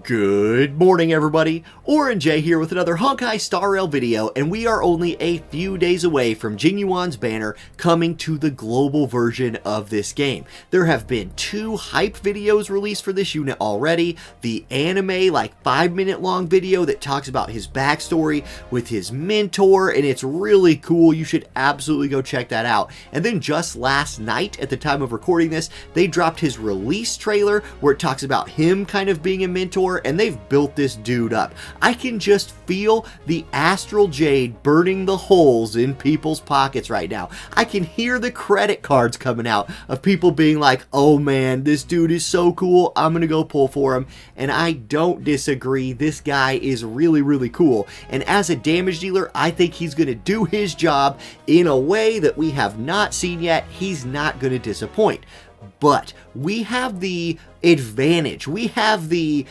Good morning, everybody. Auronnj here with another Honkai Star Rail video, and we are only a few days away from Jing Yuan's banner coming to the global version of this game. There have been 2 hype videos released for this unit already. The anime, like 5-minute long video that talks about his backstory with his mentor, and it's really cool. You should absolutely go check that out. And then just last night, at the time of recording this, they dropped his release trailer where it talks about him kind of being a mentor, and they've built this dude up. I can just feel the astral jade burning the holes in people's pockets right now. I can hear the credit cards coming out of people being like, oh man, this dude is so cool, I'm gonna go pull for him. And I don't disagree, this guy is really cool. And as a damage dealer, I think he's gonna do his job in a way that we have not seen yet. He's not gonna disappoint. But we have the advantage, we have the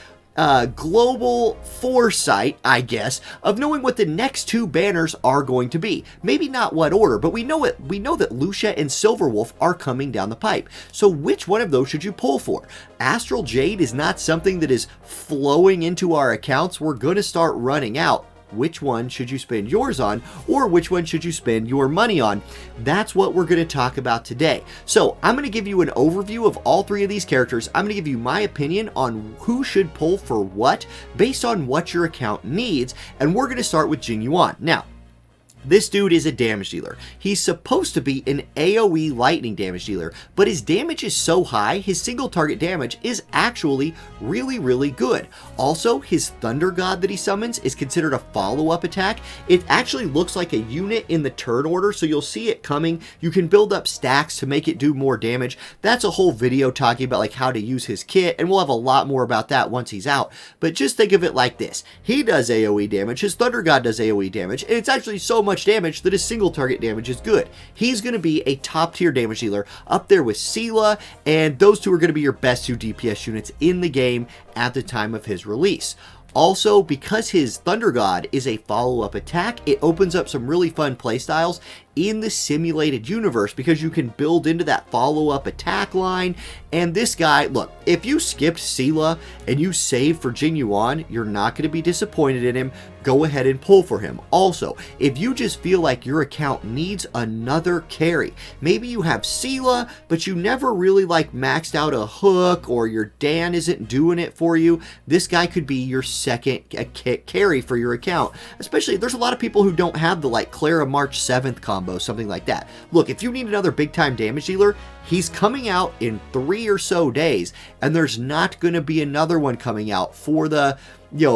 global foresight, I guess, of knowing what the next 2 banners are going to be. Maybe not what order, but we know it. We know that Loucha and Silverwolf are coming down the pipe. So which one of those should you pull for? Astral Jade is not something that is flowing into our accounts. We're going to start running out. Which one should you spend yours on, or which one should you spend your money on? That's what we're going to talk about today. So I'm going to give you an overview of all 3 of these characters. I'm going to give you my opinion on who should pull for what based on what your account needs, and we're going to start with Jing Yuan. Now, this dude is a damage dealer. He's supposed to be an AoE lightning damage dealer, but his damage is so high, his single target damage is actually really good. Also, his Thunder God that he summons is considered a follow-up attack. It actually looks like a unit in the turn order, so you'll see it coming. You can build up stacks to make it do more damage. That's a whole video talking about like how to use his kit, and we'll have a lot more about that once he's out. But just think of it like this. He does AoE damage, his Thunder God does AoE damage, and it's actually so much damage that his single target damage is good. He's going to be a top tier damage dealer up there with Sela, and those 2 are going to be your best 2 DPS units in the game at the time of his release. Also, because his Thunder God is a follow-up attack, it opens up some really fun playstyles in the simulated universe because you can build into that follow-up attack line. And this guy, look, if you skipped Sela and you saved for Jing Yuan, you're not going to be disappointed in him. Go ahead and pull for him. Also, if you just feel like your account needs another carry, maybe you have Sela, but you never really like maxed out a hook, or your Dan isn't doing it for you, this guy could be your second carry for your account. Especially, there's a lot of people who don't have the like Clara March 7th combo, something like that. Look, if you need another big time damage dealer, he's coming out in 3 or so days, and there's not going to be another one coming out for the,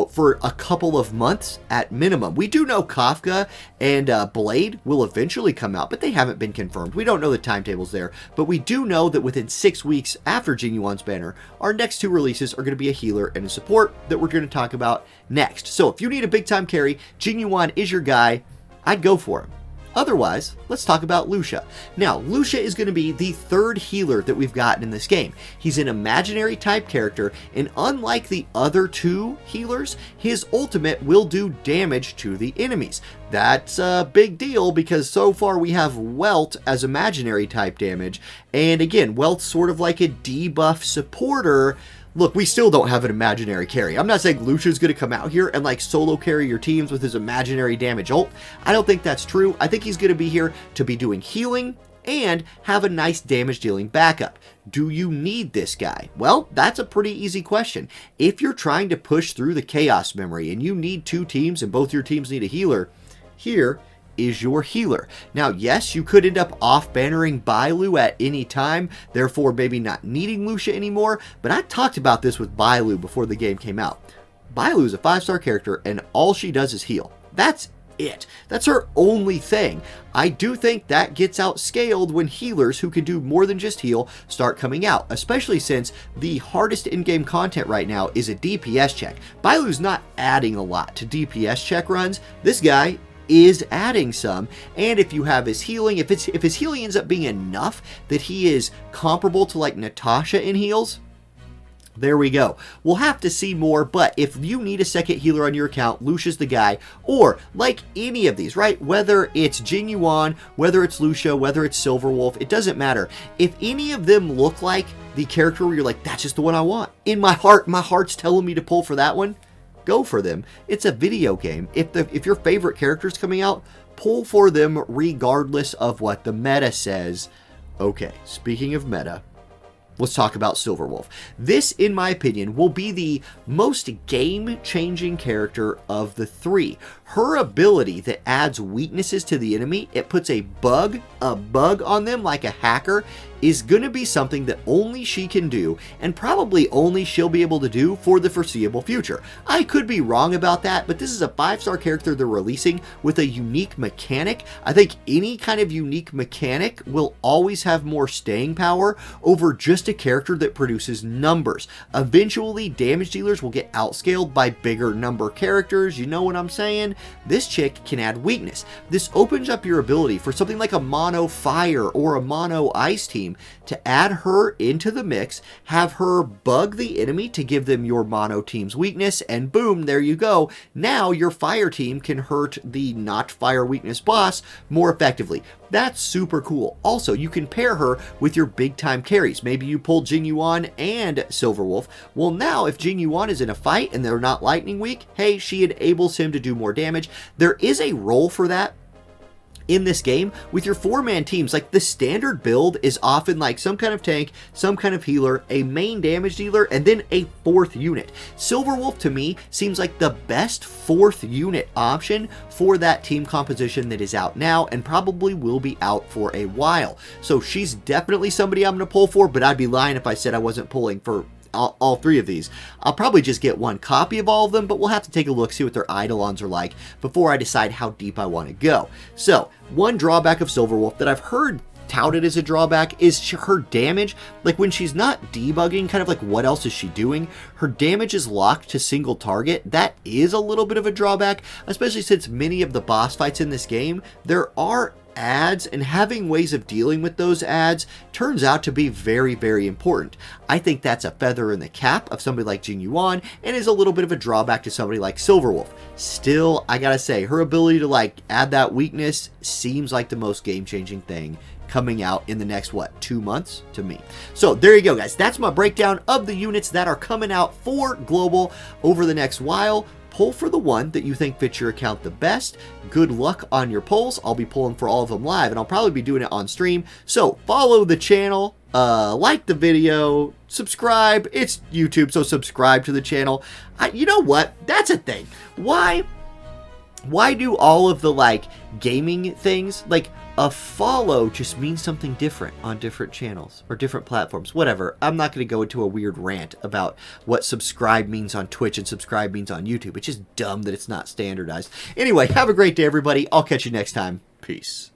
for a couple of months at minimum. We do know Kafka and Blade will eventually come out, but they haven't been confirmed. We don't know the timetables there, but we do know that within 6 weeks after Jing Yuan's banner, our next 2 releases are going to be a healer and a support that we're going to talk about next. So if you need a big time carry, Jing Yuan is your guy. I'd go for him. Otherwise, let's talk about Loucha. Now, Loucha is going to be the 3rd healer that we've gotten in this game. He's an imaginary type character, and unlike the other 2 healers, his ultimate will do damage to the enemies. That's a big deal because so far we have Welt as imaginary type damage, and again, Welt's sort of like a debuff supporter. Look, we still don't have an imaginary carry. I'm not saying Lucha's going to come out here and like solo carry your teams with his imaginary damage ult. I don't think that's true. I think he's going to be here to be doing healing and have a nice damage dealing backup. Do you need this guy? Well, that's a pretty easy question. If you're trying to push through the chaos memory and you need 2 teams and both your teams need a healer, here is your healer. Now, yes, you could end up off-bannering Bailu at any time, therefore maybe not needing Loucha anymore, but I talked about this with Bailu before the game came out. Bailu is a 5-star character, and all she does is heal. That's it. That's her only thing. I do think that gets outscaled when healers who can do more than just heal start coming out, especially since the hardest in-game content right now is a DPS check. Bailu's not adding a lot to DPS check runs. This guy is adding some, and if you have his healing, if his healing ends up being enough that he is comparable to like Natasha in heals, There we go. We'll have to see more, but if you need a second healer on your account, Loucha's the guy. Or, like any of these, right? Whether it's Jing Yuan, whether it's Loucha, whether it's Silverwolf, it doesn't matter. If any of them look like the character where you're like, that's just the one I want. In my heart's telling me to pull for that one, go for them. It's a video game. If your favorite character's coming out, pull for them regardless of what the meta says. Okay, speaking of meta, let's talk about Silverwolf. This, in my opinion, will be the most game-changing character of the three. Her ability that adds weaknesses to the enemy, it puts a bug on them like a hacker, is going to be something that only she can do, and probably only she'll be able to do for the foreseeable future. I could be wrong about that, but this is a 5-star character they're releasing with a unique mechanic. I think any kind of unique mechanic will always have more staying power over just a character that produces numbers. Eventually, damage dealers will get outscaled by bigger number characters, you know what I'm saying? This chick can add weakness. This opens up your ability for something like a mono fire or a mono ice team to add her into the mix, have her bug the enemy to give them your mono team's weakness, and boom, there you go. Now your fire team can hurt the not fire weakness boss more effectively. That's super cool. Also, you can pair her with your big time carries. Maybe you pull Jing Yuan and Silverwolf. Well, now if Jing Yuan is in a fight and they're not lightning weak, hey, she enables him to do more damage. There is a role for that in this game with your 4-man teams. Like, the standard build is often like some kind of tank, some kind of healer, a main damage dealer, and then a 4th unit. Silverwolf to me seems like the best 4th unit option for that team composition that is out now and probably will be out for a while. So she's definitely somebody I'm going to pull for, but I'd be lying if I said I wasn't pulling for all 3 of these. I'll probably just get one copy of all of them, but we'll have to take a look, see what their eidolons are like before I decide how deep I want to go. So, one drawback of Silverwolf that I've heard touted as a drawback is her damage. Like, when she's not debugging, kind of like what else is she doing, her damage is locked to single target. That is a little bit of a drawback, especially since many of the boss fights in this game, there are ads, and having ways of dealing with those ads turns out to be very, very important. I think that's a feather in the cap of somebody like Jing Yuan, and is a little bit of a drawback to somebody like Silverwolf. Still, I gotta say, her ability to like add that weakness seems like the most game-changing thing coming out in the next, 2 months to me. So there you go, guys. That's my breakdown of the units that are coming out for Global over the next while. Pull for the one that you think fits your account the best. Good luck on your pulls. I'll be pulling for all of them live, and I'll probably be doing it on stream. So follow the channel, like the video, subscribe. It's YouTube, so subscribe to the channel. You know what? That's a thing. Why do all of the like gaming things, like a follow just means something different on different channels or different platforms? Whatever. I'm not going to go into a weird rant about what subscribe means on Twitch and subscribe means on YouTube. It's just dumb that it's not standardized. Anyway, have a great day, everybody. I'll catch you next time. Peace.